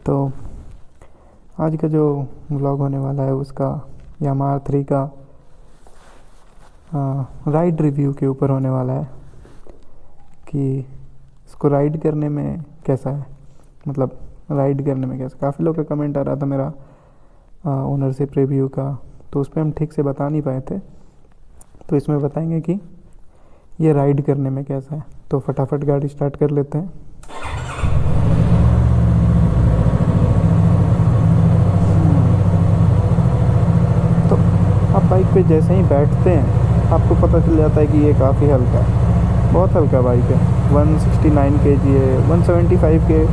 तो आज का जो व्लॉग होने वाला है उसका यामाहा R3 का राइड रिव्यू के ऊपर होने वाला है कि इसको राइड करने में कैसा है, मतलब राइड करने में कैसा। काफ़ी लोग का कमेंट आ रहा था मेरा ओनरशिप रिव्यू का, तो उस पर हम ठीक से बता नहीं पाए थे, तो इसमें बताएंगे कि ये राइड करने में कैसा है। तो फटाफट गाड़ी स्टार्ट कर लेते हैं। तो आप बाइक पे जैसे ही बैठते हैं आपको पता चल जाता है कि ये काफ़ी हल्का है, बहुत हल्का बाइक है। 169 kg है, 175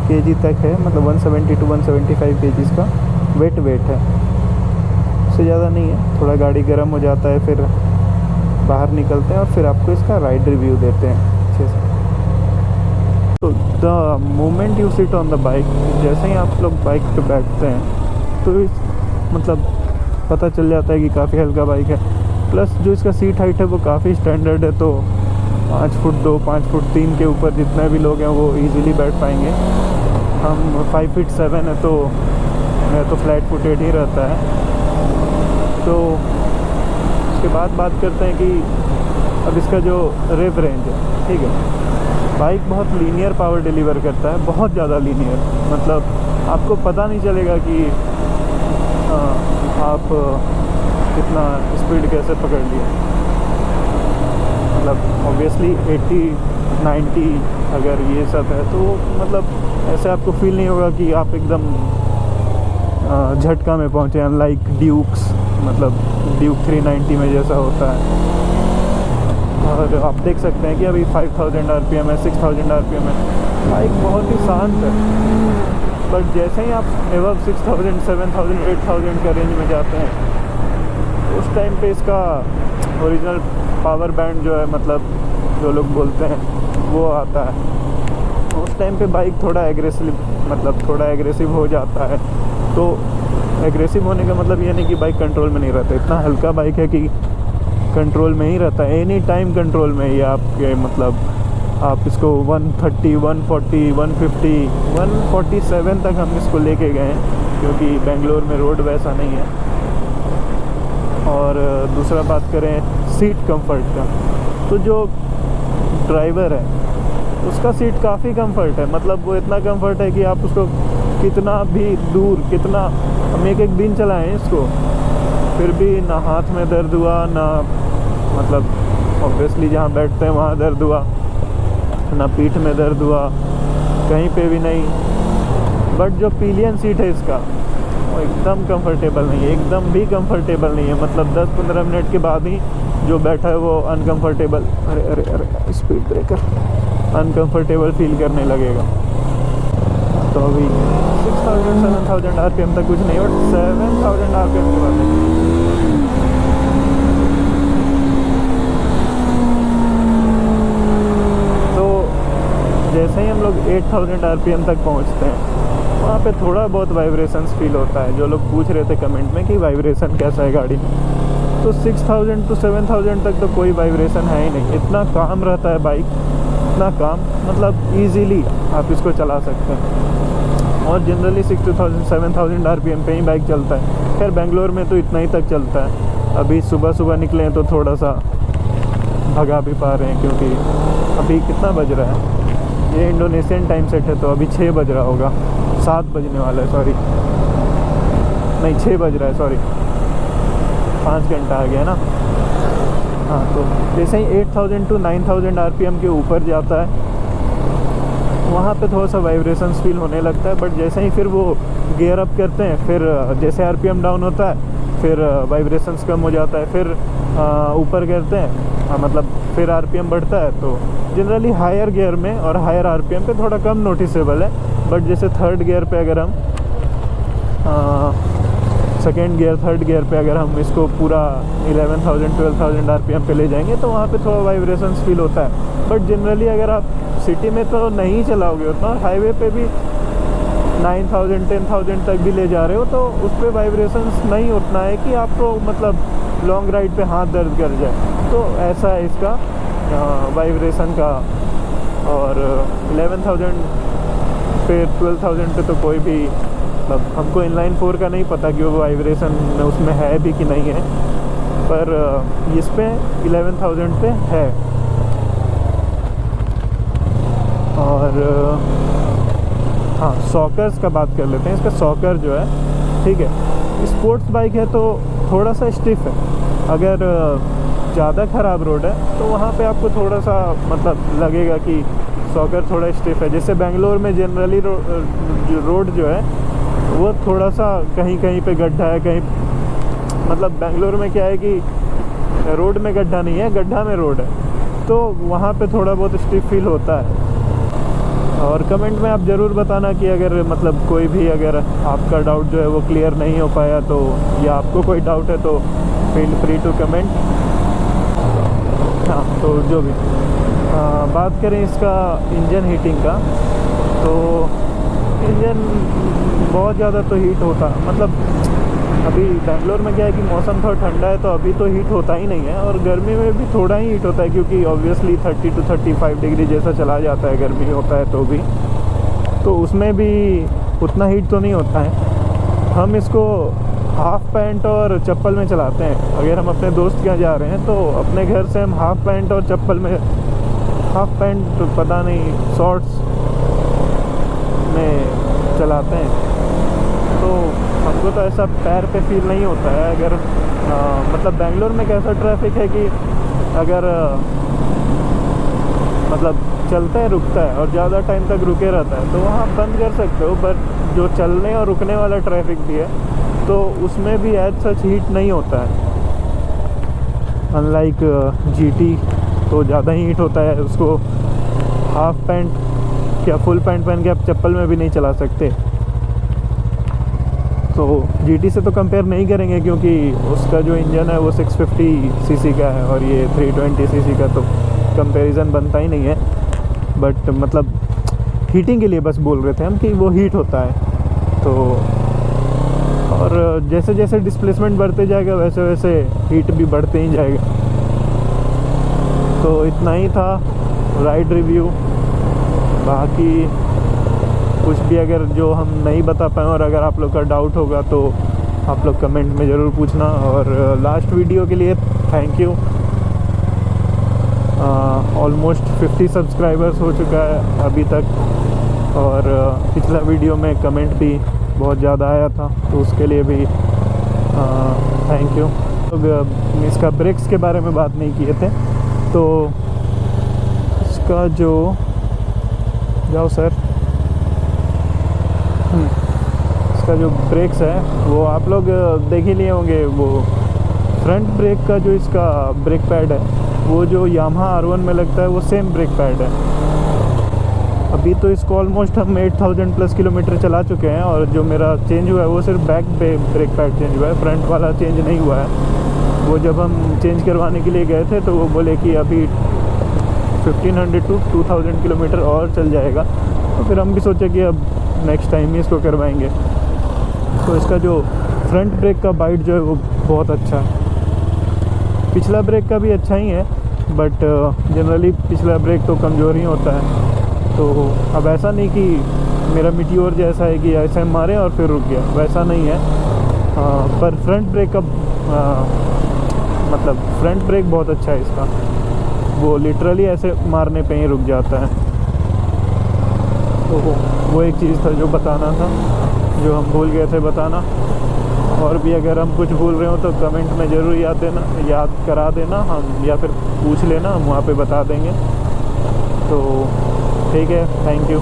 kg तक है, मतलब 170 to 175 kg का वेट है, उससे ज़्यादा नहीं है। थोड़ा गाड़ी गर्म हो जाता है, फिर बाहर निकलते हैं और फिर आपको इसका राइड रिव्यू देते हैं अच्छे से। तो the moment you sit on the bike, जैसे ही आप लोग बाइक पे बैठते हैं तो मतलब पता चल जाता है कि काफ़ी हल्का बाइक है। प्लस जो इसका सीट हाइट है वो काफ़ी स्टैंडर्ड है, तो 5 फुट 2, 5 फुट 3 के ऊपर जितने भी लोग हैं वो इजीली बैठ पाएंगे। हम 5 फीट 7 है, तो मैं तो फ्लैट फुटेड ही रहता है। तो उसके बाद बात करते हैं कि अब इसका जो रेव रेंज है, ठीक है, बाइक बहुत लीनियर पावर डिलीवर करता है, बहुत ज़्यादा लीनियर। मतलब आपको पता नहीं चलेगा कि आप कितना स्पीड कैसे पकड़ लिए। मतलब ऑब्वियसली 80 90 अगर ये सब है तो मतलब ऐसे आपको फील नहीं होगा कि आप एकदम झटका में पहुँचे, अनलाइक ड्यूक्स, मतलब ड्यूक 390 में जैसा होता है। और आप देख सकते हैं कि अभी 5000 RPM है, 6000 RPM है, बाइक बहुत ही शांत है। बट जैसे ही आप एवब 6000, 7000, 8000 का रेंज में जाते हैं उस टाइम पे इसका ओरिजिनल पावर बैंड जो है, मतलब जो लोग बोलते हैं, वो आता है। उस टाइम पे बाइक थोड़ा एग्रेसिव हो जाता है। तो एग्रेसिव होने का मतलब ये नहीं कि बाइक कंट्रोल में नहीं रहता, इतना हल्का बाइक है कि कंट्रोल में ही रहता है, एनी टाइम कंट्रोल में ही आपके। मतलब आप इसको 130, 140, 150, 147 तक हम इसको लेके गए हैं, क्योंकि बेंगलोर में रोड वैसा नहीं है। और दूसरा बात करें सीट कंफर्ट का, तो जो ड्राइवर है उसका सीट काफ़ी कंफर्ट है। मतलब वो इतना कंफर्ट है कि आप उसको कितना भी दूर, कितना हम एक दिन चलाएं इसको, फिर भी ना हाथ में दर्द हुआ, ना मतलब ऑब्वियसली जहाँ बैठते हैं वहाँ दर्द हुआ, ना पीठ में दर्द हुआ, कहीं पे भी नहीं। बट जो पिलियन सीट है इसका वो एकदम कंफर्टेबल नहीं है, एकदम भी कंफर्टेबल नहीं है। मतलब 10-15 मिनट के बाद ही जो बैठा है वो अनकंफर्टेबल, अरे स्पीड ब्रेकर, अनकंफर्टेबल फील करने लगेगा। तो अभी 6000-7000 RPM तक कुछ नहीं, बट 7000 RPM के बाद जैसे ही हम लोग 8000 RPM तक पहुंचते हैं वहाँ पे थोड़ा बहुत वाइब्रेशंस फील होता है। जो लोग पूछ रहे थे कमेंट में कि वाइब्रेशन कैसा है गाड़ी में, तो 6000 to 7000 तक तो कोई वाइब्रेशन है ही नहीं। इतना काम रहता है बाइक, इतना काम, मतलब इजीली आप इसको चला सकते हैं। और जनरली 6000-7000 RPM पे ही बाइक चलता है। खैर बेंगलोर में तो इतना ही तक चलता है। अभी सुबह निकले हैं तो थोड़ा सा भगा भी पा रहे हैं, क्योंकि अभी कितना बज रहा है, ये इंडोनेशियन टाइम सेट है, तो अभी 6 बज रहा होगा, 7 बजने वाला है, सॉरी नहीं 6 बज रहा है, सॉरी 5 घंटा आ गया ना। हाँ, तो जैसे ही 8000 to 9000 RPM के ऊपर जाता है वहाँ पे थोड़ा सा वाइब्रेशंस फील होने लगता है। बट जैसे ही फिर वो गियर अप करते हैं, फिर जैसे RPM डाउन होता है फिर वाइब्रेशंस कम हो जाता है, फिर ऊपर करते हैं, मतलब फिर RPM बढ़ता है। तो जनरली हायर गियर में और हायर RPM पे थोड़ा कम नोटिसेबल है। बट जैसे थर्ड गियर पे अगर हम सेकेंड गियर, थर्ड गियर पे अगर हम इसको पूरा 11,000-12,000 RPM पे ले जाएंगे तो वहाँ पे थोड़ा वाइब्रेशंस फील होता है। बट जनरली अगर आप सिटी में तो नहीं चलाओगे उतना, हाईवे पे भी 9,000 10,000 तक भी ले जा रहे हो तो उस पर वाइब्रेशंस नहीं उतना है कि आपको मतलब लॉन्ग राइड पे हाथ दर्द कर जाए। तो ऐसा है इसका वाइब्रेशन का। और 11,000 पे 12,000 पे तो कोई भी, मतलब हमको इनलाइन 4 का नहीं पता कि वो वाइब्रेशन उसमें है भी कि नहीं है, पर इस पे 11,000 पे है। और हाँ, सॉकर्स का बात कर लेते हैं। इसका सॉकर जो है, ठीक है, स्पोर्ट्स बाइक है तो थोड़ा सा स्टिफ है। अगर ज़्यादा ख़राब रोड है तो वहाँ पे आपको थोड़ा सा मतलब लगेगा कि सॉकर थोड़ा स्टिफ है। जैसे बेंगलोर में जनरली रोड जो है वो थोड़ा सा कहीं कहीं पे गड्ढा है, कहीं मतलब बेंगलोर में क्या है कि रोड में गड्ढा नहीं है, गड्ढा में रोड है, तो वहाँ पे थोड़ा बहुत स्टिफ फील होता है। और कमेंट में आप ज़रूर बताना कि अगर मतलब कोई भी अगर आपका डाउट जो है वो क्लियर नहीं हो पाया तो, या आपको कोई डाउट है तो फील फ्री टू कमेंट। हाँ, तो जो भी बात करें इसका इंजन हीटिंग का, तो इंजन बहुत ज़्यादा तो हीट होता, मतलब अभी बेंगलोर में क्या है कि मौसम थोड़ा ठंडा है तो अभी तो हीट होता ही नहीं है, और गर्मी में भी थोड़ा ही हीट होता है क्योंकि ऑब्वियसली 30 to 35 डिग्री जैसा चला जाता है गर्मी होता है तो भी, तो उसमें भी उतना हीट तो नहीं होता है। हम इसको हाफ़ पैंट और चप्पल में चलाते हैं। अगर हम अपने दोस्त के यहाँ जा रहे हैं तो अपने घर से हम हाफ़ पैंट और चप्पल में, हाफ़ पैंट तो पता नहीं, शॉर्ट्स में चलाते हैं, तो हमको तो ऐसा पैर पे फील नहीं होता है। अगर मतलब बेंगलोर में कैसा ट्रैफिक है कि अगर मतलब चलता है रुकता है और ज़्यादा टाइम तक रुके रहता है तो वहाँ बंद कर सकते हो, बट जो चलने और रुकने वाला ट्रैफिक भी है तो उसमें भी एज सच हीट नहीं होता है। अनलाइक GT तो ज़्यादा ही हीट होता है, उसको हाफ़ पैंट या फुल पैंट पहन के आप चप्पल में भी नहीं चला सकते। तो GT से तो कंपेयर नहीं करेंगे क्योंकि उसका जो इंजन है वो 650 सीसी का है और ये 320 सीसी का, तो कंपैरिजन बनता ही नहीं है। बट मतलब हीटिंग के लिए बस बोल रहे थे हम कि वो हीट होता है। तो और जैसे जैसे डिस्प्लेसमेंट बढ़ते जाएगा वैसे वैसे हीट भी बढ़ते ही जाएगा। तो इतना ही था राइड रिव्यू। बाकी कुछ भी अगर जो हम नहीं बता पाए और अगर आप लोग का डाउट होगा तो आप लोग कमेंट में ज़रूर पूछना। और लास्ट वीडियो के लिए थैंक यू। ऑलमोस्ट 50 सब्सक्राइबर्स हो चुका है अभी तक, और पिछला वीडियो में कमेंट भी बहुत ज़्यादा आया था तो उसके लिए भी थैंक यू। लोग इसका ब्रेक्स के बारे में बात नहीं किए थे, तो इसका जो जाओ सर इसका जो ब्रेक्स है वो आप लोग देख ही लिए होंगे। वो फ्रंट ब्रेक का जो इसका ब्रेक पैड है वो जो यामाहा R1 में लगता है वो सेम ब्रेक पैड है। अभी तो इसको ऑलमोस्ट हम 8000 प्लस किलोमीटर चला चुके हैं, और जो मेरा चेंज हुआ है वो सिर्फ बैक ब्रेक पैड चेंज हुआ है, फ्रंट वाला चेंज नहीं हुआ है। वो जब हम चेंज करवाने के लिए गए थे तो वो बोले कि अभी 1500 to 2000 किलोमीटर और चल जाएगा, तो फिर हम भी सोचे कि अब नेक्स्ट टाइम ही इसको करवाएंगे। तो इसका जो फ्रंट ब्रेक का बाइट जो है वो बहुत अच्छा है। पिछला ब्रेक का भी अच्छा ही है, बट जनरली पिछला ब्रेक तो कमज़ोर ही होता है। तो अब ऐसा नहीं कि मेरा मिटियोर जैसा है कि ऐसे मारे और फिर रुक गया, वैसा नहीं है। पर फ्रंट ब्रेक का मतलब फ्रंट ब्रेक बहुत अच्छा है इसका, वो लिटरली ऐसे मारने पे ही रुक जाता है। तो वो एक चीज़ था जो बताना था, जो हम भूल गए थे बताना। और भी अगर हम कुछ भूल रहे हो तो कमेंट में ज़रूर याद करा देना, हम या फिर पूछ लेना, हम वहाँ पे बता देंगे। तो ठीक है, थैंक यू।